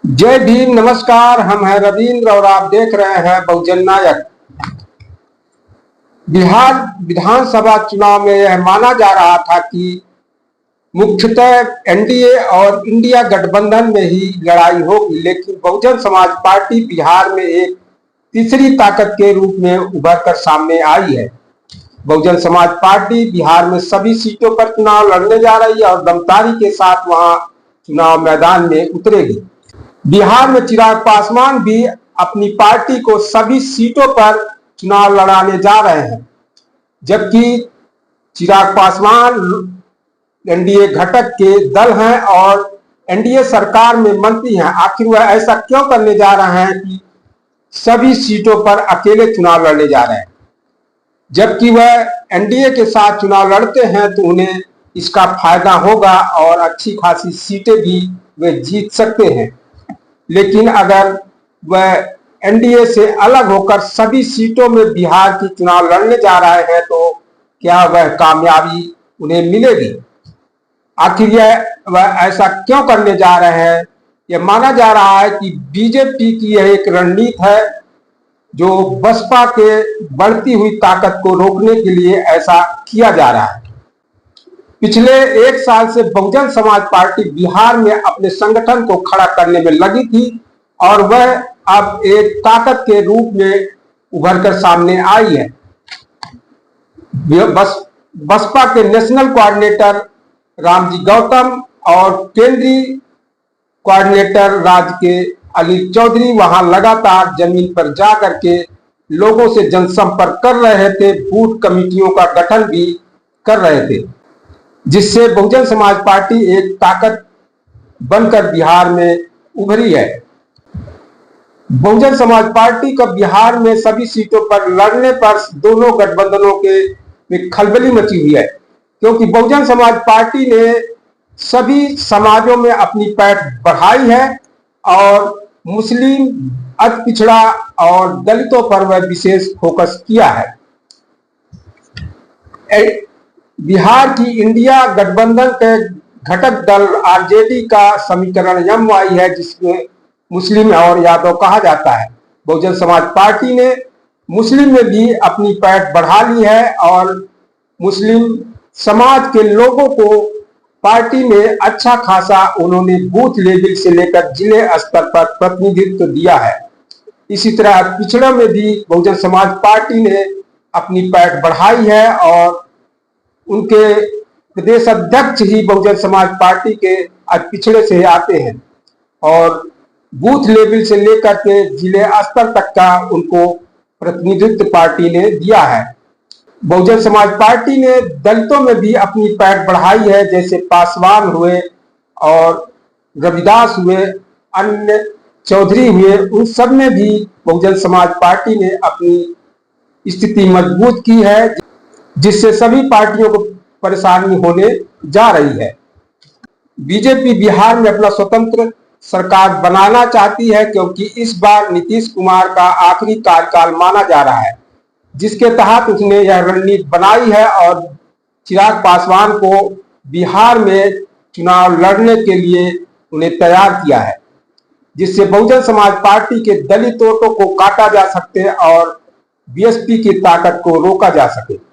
जय भीम। नमस्कार, हम हैं रविंद्र और आप देख रहे हैं बहुजन नायक। बिहार विधानसभा चुनाव में यह माना जा रहा था कि मुख्यतः एनडीए और इंडिया गठबंधन में ही लड़ाई होगी, लेकिन बहुजन समाज पार्टी बिहार में एक तीसरी ताकत के रूप में उभर कर सामने आई है। बहुजन समाज पार्टी बिहार में सभी सीटों पर चुनाव लड़ने जा रही है और दमदारी के साथ वहां चुनाव मैदान में उतरेगी। बिहार में चिराग पासवान भी अपनी पार्टी को सभी सीटों पर चुनाव लड़ाने जा रहे हैं, जबकि चिराग पासवान एनडीए घटक के दल हैं और एनडीए सरकार में मंत्री हैं। आखिर वह ऐसा क्यों करने जा रहे हैं कि सभी सीटों पर अकेले चुनाव लड़ने जा रहे हैं? जबकि वह एनडीए के साथ चुनाव लड़ते हैं तो उन्हें इसका फायदा होगा और अच्छी खासी सीटें भी वे जीत सकते हैं। लेकिन अगर वह एनडीए से अलग होकर सभी सीटों में बिहार की चुनाव लड़ने जा रहे हैं तो क्या वह कामयाबी उन्हें मिलेगी? आखिर वह ऐसा क्यों करने जा रहे हैं? यह माना जा रहा है कि बीजेपी की यह एक रणनीति है जो बसपा के बढ़ती हुई ताकत को रोकने के लिए ऐसा किया जा रहा है। पिछले एक साल से बहुजन समाज पार्टी बिहार में अपने संगठन को खड़ा करने में लगी थी और वह अब एक ताकत के रूप में उभर कर सामने आई है। बसपा के नेशनल कोऑर्डिनेटर रामजी गौतम और केंद्रीय कोऑर्डिनेटर राज्य के अनिल चौधरी वहां लगातार जमीन पर जाकर के लोगों से जनसंपर्क कर रहे थे, बूथ कमेटियों का गठन भी कर रहे थे, जिससे बहुजन समाज पार्टी एक ताकत बनकर बिहार में उभरी है। बहुजन समाज पार्टी का बिहार में सभी सीटों पर लड़ने पर दोनों गठबंधनों में खलबली मची हुई है, क्योंकि बहुजन समाज पार्टी ने सभी समाजों में अपनी पैठ बढ़ाई है और मुस्लिम, अति पिछड़ा और दलितों पर वह विशेष फोकस किया है। बिहार की इंडिया गठबंधन के घटक दल आरजेडी का समीकरण एमवाई है, जिसमें मुस्लिम और यादव कहा जाता है। बहुजन समाज पार्टी ने मुस्लिम में भी अपनी पैठ बढ़ा ली है और मुस्लिम समाज के लोगों को पार्टी में अच्छा खासा उन्होंने बूथ लेवल से लेकर जिले स्तर पर प्रतिनिधित्व दिया है। इसी तरह पिछड़ों में भी बहुजन समाज पार्टी ने अपनी पैठ बढ़ाई है और उनके प्रदेश अध्यक्ष ही बहुजन समाज पार्टी के पिछड़े से आते हैं और बूथ लेवल से लेकर के जिले स्तर तक का उनको प्रतिनिधित्व पार्टी ने दिया है। बहुजन समाज पार्टी ने दलितों में भी अपनी पैठ बढ़ाई है, जैसे पासवान हुए और रविदास हुए, अन्य चौधरी हुए, उन सब में भी बहुजन समाज पार्टी ने अपनी स्थिति मजबूत की है, जिससे सभी पार्टियों को परेशानी होने जा रही है। बीजेपी बिहार में अपना स्वतंत्र सरकार बनाना चाहती है, क्योंकि इस बार नीतीश कुमार का आखिरी कार्यकाल माना जा रहा है, जिसके तहत उसने यह रणनीति बनाई है और चिराग पासवान को बिहार में चुनाव लड़ने के लिए उन्हें तैयार किया है, जिससे बहुजन समाज पार्टी के दलित वोटों को काटा जा सकते और बीएसपी की ताकत को रोका जा सके।